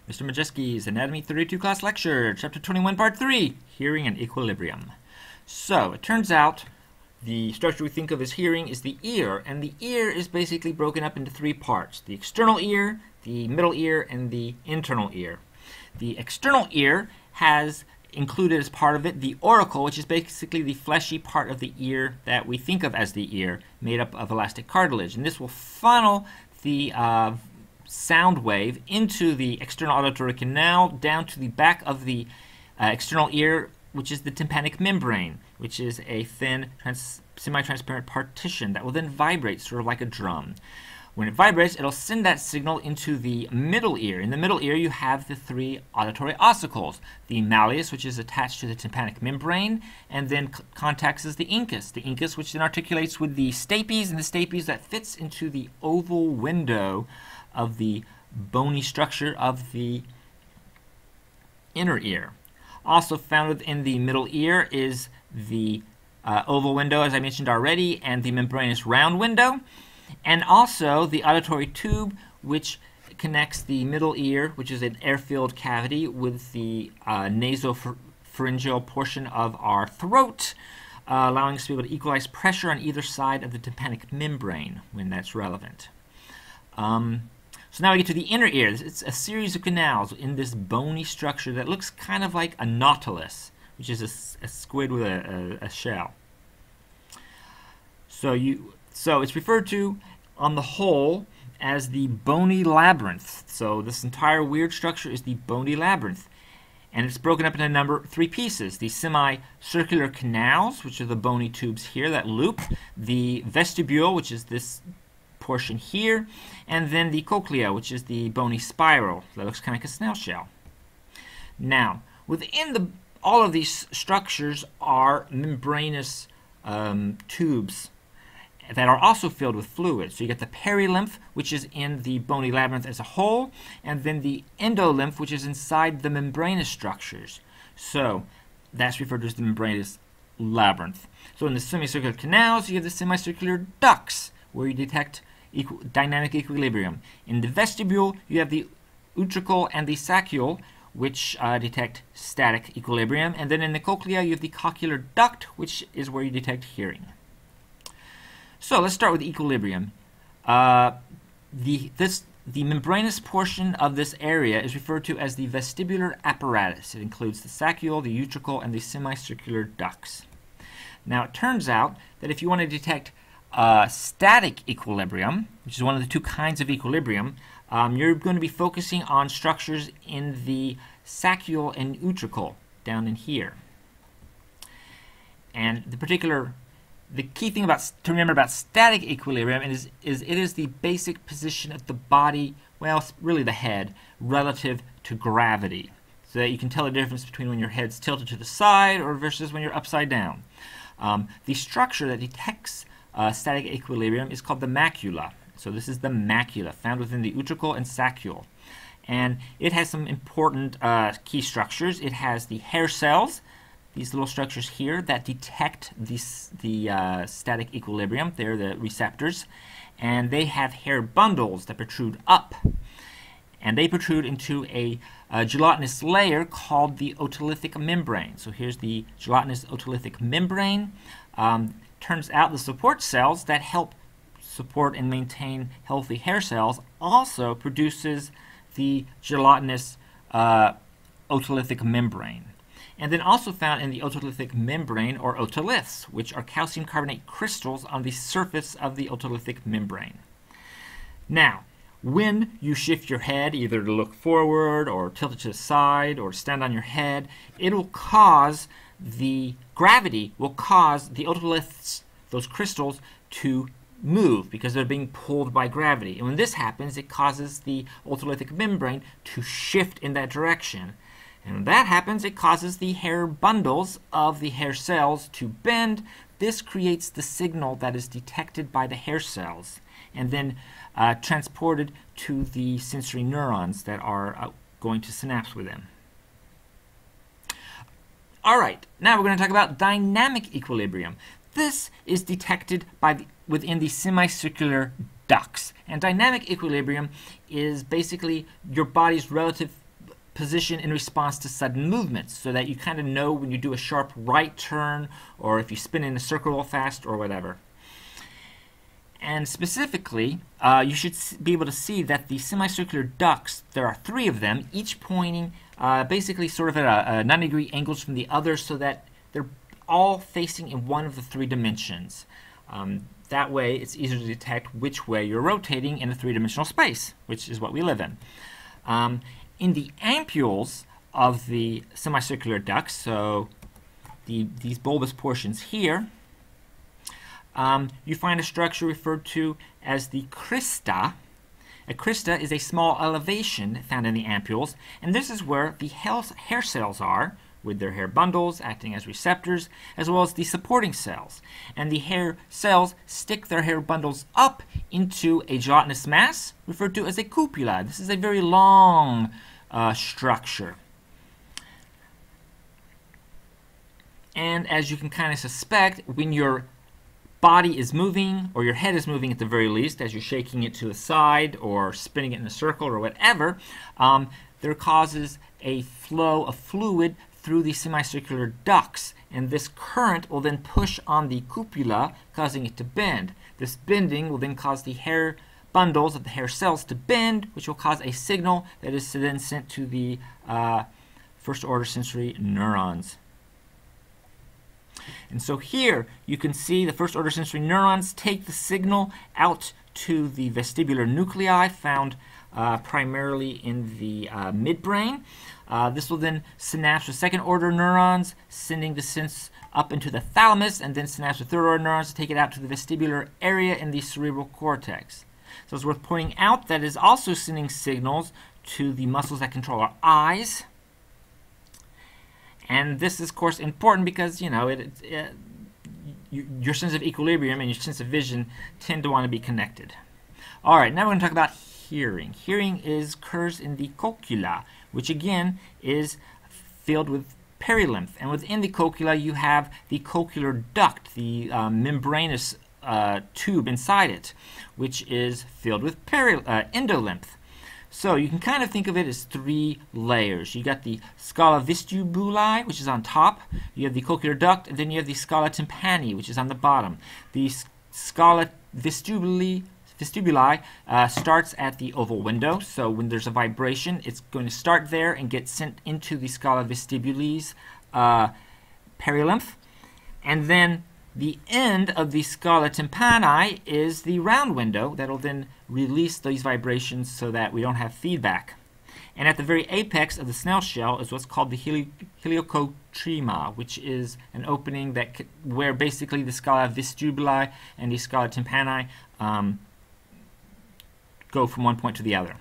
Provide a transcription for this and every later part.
Mr. Majewski's Anatomy 32 class lecture, chapter 21, part 3, Hearing and Equilibrium. So, it turns out the structure we think of as hearing is the ear, and the ear is basically broken up into three parts: the external ear, the middle ear, and the internal ear. The external ear has included as part of it the auricle, which is basically the fleshy part of the ear that we think of as the ear, made up of elastic cartilage. And this will funnel the sound wave into the external auditory canal down to the back of the external ear, which is the tympanic membrane, which is a thin semi-transparent partition that will then vibrate sort of like a drum. When it vibrates, it'll send that signal into the middle ear. In the middle ear, you have the three auditory ossicles: the malleus, which is attached to the tympanic membrane, and then contacts is the incus, which then articulates with the stapes, and the stapes that fits into the oval window of the bony structure of the inner ear. Also found within the middle ear is the oval window, as I mentioned already, and the membranous round window, and also the auditory tube, which connects the middle ear, which is an air-filled cavity, with the nasopharyngeal portion of our throat, allowing us to be able to equalize pressure on either side of the tympanic membrane when that's relevant. So now we get to the inner ear. It's a series of canals in this bony structure that looks kind of like a nautilus, which is a squid with a shell. So it's referred to on the whole as the Boney Labyrinth. So this entire weird structure is the Boney Labyrinth. And it's broken up into three pieces: the semicircular canals, which are the bony tubes here that loop, the vestibule, which is this portion here, and then the cochlea, which is the bony spiral that looks kind of like a snail shell. Now, within all of these structures are membranous tubes that are also filled with fluid. So you get the perilymph, which is in the bony labyrinth as a whole, and then the endolymph, which is inside the membranous structures. So that's referred to as the membranous labyrinth. So in the semicircular canals, you have the semicircular ducts, where you detect dynamic equilibrium. In the vestibule, you have the utricle and the saccule, which detect static equilibrium. And then in the cochlea, you have the cochlear duct, which is where you detect hearing. So let's start with equilibrium. The membranous portion of this area is referred to as the vestibular apparatus. It includes the saccule, the utricle, and the semicircular ducts. Now, it turns out that if you want to detect static equilibrium, which is one of the two kinds of equilibrium, you're going to be focusing on structures in the saccule and utricle down in here. And the key thing to remember about static equilibrium is it is the basic position of the body, well, really the head, relative to gravity, so that you can tell the difference between when your head's tilted to the side or versus when you're upside down. The structure that detects static equilibrium is called the macula. So this is the macula, found within the utricle and saccule. And it has some important key structures. It has the hair cells, these little structures here that detect the static equilibrium. They're the receptors. And they have hair bundles that protrude up. And they protrude into a gelatinous layer called the otolithic membrane. So here's the gelatinous otolithic membrane. Turns out the support cells that help support and maintain healthy hair cells also produces the gelatinous otolithic membrane. And then also found in the otolithic membrane are otoliths, which are calcium carbonate crystals on the surface of the otolithic membrane. Now, when you shift your head, either to look forward or tilt it to the side or stand on your head, gravity will cause the otoliths, those crystals, to move because they're being pulled by gravity. And when this happens, it causes the otolithic membrane to shift in that direction. And when that happens, it causes the hair bundles of the hair cells to bend. This creates the signal that is detected by the hair cells and then transported to the sensory neurons that are going to synapse with them. All right, now we're going to talk about dynamic equilibrium. This is detected within the semicircular ducts. And dynamic equilibrium is basically your body's relative position in response to sudden movements, so that you kind of know when you do a sharp right turn or if you spin in a circle real fast or whatever. And specifically, you should be able to see that the semicircular ducts, there are 3 of them, each pointing basically sort of at a 90-degree angles from the other, so that they're all facing in one of the 3 dimensions. That way, it's easier to detect which way you're rotating in a 3-dimensional space, which is what we live in. In the ampules of the semicircular ducts, so these bulbous portions here, you find a structure referred to as the crista. A crista is a small elevation found in the ampules, and this is where the hair cells are, with their hair bundles acting as receptors, as well as the supporting cells. And the hair cells stick their hair bundles up into a gelatinous mass, referred to as a cupula. This is a very long structure. And as you can kind of suspect, when your body is moving, or your head is moving at the very least, as you're shaking it to the side or spinning it in a circle or whatever, there causes a flow of fluid through the semicircular ducts, and this current will then push on the cupula, causing it to bend. This bending will then cause the hair bundles of the hair cells to bend, which will cause a signal that is then sent to the first-order sensory neurons. And so here you can see the first-order sensory neurons take the signal out to the vestibular nuclei found primarily in the midbrain. This will then synapse with second-order neurons, sending the sense up into the thalamus, and then synapse with third-order neurons to take it out to the vestibular area in the cerebral cortex. So it's worth pointing out that it is also sending signals to the muscles that control our eyes. And this is, of course, important because, you know, your sense of equilibrium and your sense of vision tend to want to be connected. All right, now we're going to talk about hearing. Hearing occurs in the cochlea, which again is filled with perilymph. And within the cochlea, you have the cochlear duct, the membranous tube inside it, which is filled with endolymph. So you can kind of think of it as 3 layers. You got the scala vestibuli, which is on top. You have the cochlear duct, and then you have the scala tympani, which is on the bottom. The scala vestibuli starts at the oval window. So when there's a vibration, it's going to start there and get sent into the scala vestibulis perilymph. And then the end of the scala tympani is the round window that will then release these vibrations so that we don't have feedback. And at the very apex of the snail shell is what's called the heliocotrema, which is an opening where basically the scala vestibuli and the scala tympani go from one point to the other.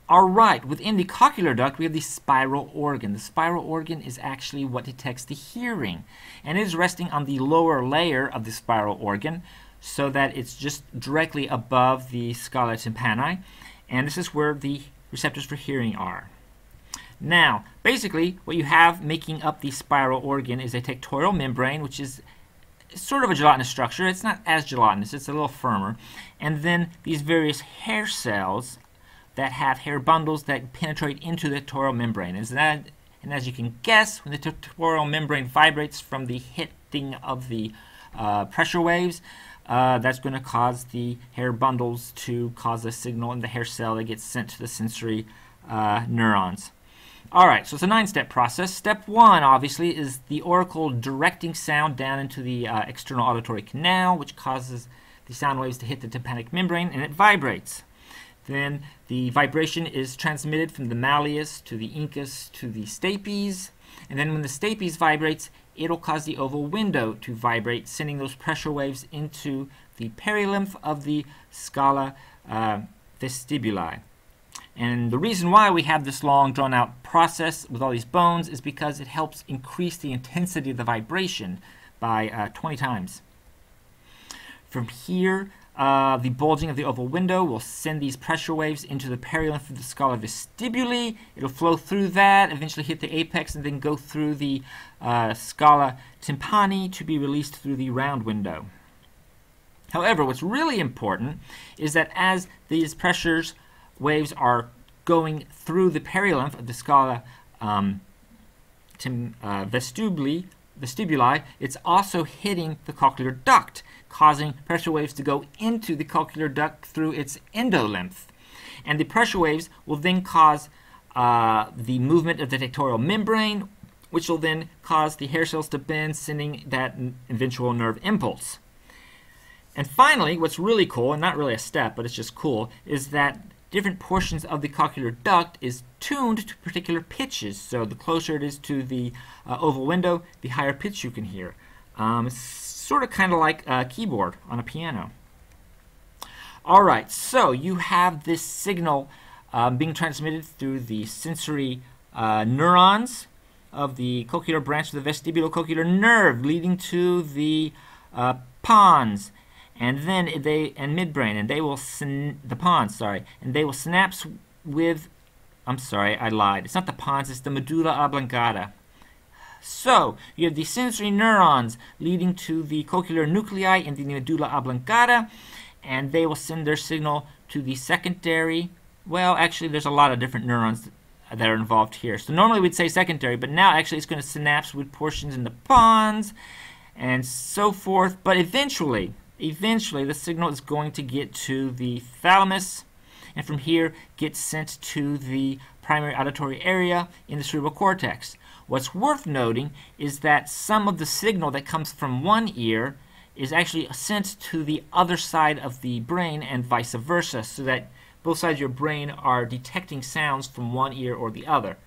All right, within the cochlear duct, we have the spiral organ. The spiral organ is actually what detects the hearing, and it is resting on the lower layer of the spiral organ, so that it's just directly above the scala tympani, and this is where the receptors for hearing are. Now, basically, what you have making up the spiral organ is a tectorial membrane, which is sort of a gelatinous structure. It's not as gelatinous, it's a little firmer, and then these various hair cells that have hair bundles that penetrate into the tectorial membrane. And as you can guess, when the tectorial membrane vibrates from the hitting of the pressure waves, that's going to cause the hair bundles to cause a signal in the hair cell that gets sent to the sensory neurons. All right, so it's a 9-step process. Step 1, obviously, is the auricle directing sound down into the external auditory canal, which causes the sound waves to hit the tympanic membrane, and it vibrates. Then the vibration is transmitted from the malleus to the incus to the stapes, and then when the stapes vibrates, it'll cause the oval window to vibrate, sending those pressure waves into the perilymph of the scala vestibuli. And the reason why we have this long, drawn-out process with all these bones is because it helps increase the intensity of the vibration by 20 times. From here, the bulging of the oval window will send these pressure waves into the perilymph of the scala vestibuli. It'll flow through that, eventually hit the apex, and then go through the scala tympani to be released through the round window. However, what's really important is that as these pressure waves are going through the perilymph of the scala vestibuli, it's also hitting the cochlear duct, causing pressure waves to go into the cochlear duct through its endolymph. And the pressure waves will then cause the movement of the tectorial membrane, which will then cause the hair cells to bend, sending that eventual nerve impulse. And finally, what's really cool, and not really a step, but it's just cool, is that different portions of the cochlear duct is tuned to particular pitches. So the closer it is to the oval window, the higher pitch you can hear. It's sort of kind of like a keyboard on a piano. All right, so you have this signal being transmitted through the sensory neurons of the cochlear branch of the vestibulocochlear nerve, leading to the pons, and then midbrain, and they will the pons, sorry, and they will synapse with. I'm sorry, I lied. It's not the pons; it's the medulla oblongata. So you have the sensory neurons leading to the cochlear nuclei in the medulla oblongata, and they will send their signal to the secondary. Well, actually, there's a lot of different neurons that are involved here. So normally we'd say secondary, but now actually it's going to synapse with portions in the pons and so forth. But eventually the signal is going to get to the thalamus, and from here get sent to the primary auditory area in the cerebral cortex. What's worth noting is that some of the signal that comes from one ear is actually sent to the other side of the brain and vice versa, so that both sides of your brain are detecting sounds from one ear or the other.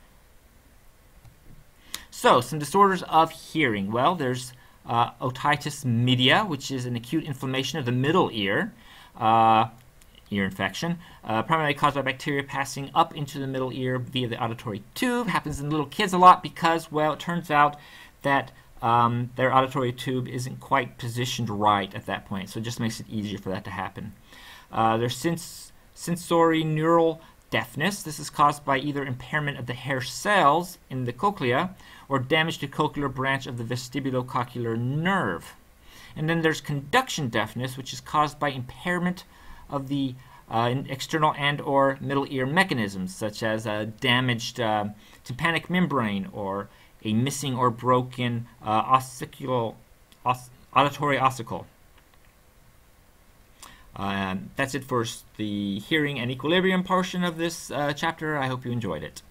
So, some disorders of hearing. Well, there's otitis media, which is an acute inflammation of the middle ear, ear infection, primarily caused by bacteria passing up into the middle ear via the auditory tube. Happens in little kids a lot because, well, it turns out that their auditory tube isn't quite positioned right at that point, so it just makes it easier for that to happen. There's sensory neural deafness. This is caused by either impairment of the hair cells in the cochlea or damage to cochlear branch of the vestibulocochlear nerve. And then there's conduction deafness, which is caused by impairment of the external and or middle ear mechanisms, such as a damaged tympanic membrane or a missing or broken auditory ossicle. That's it for the hearing and equilibrium portion of this chapter. I hope you enjoyed it.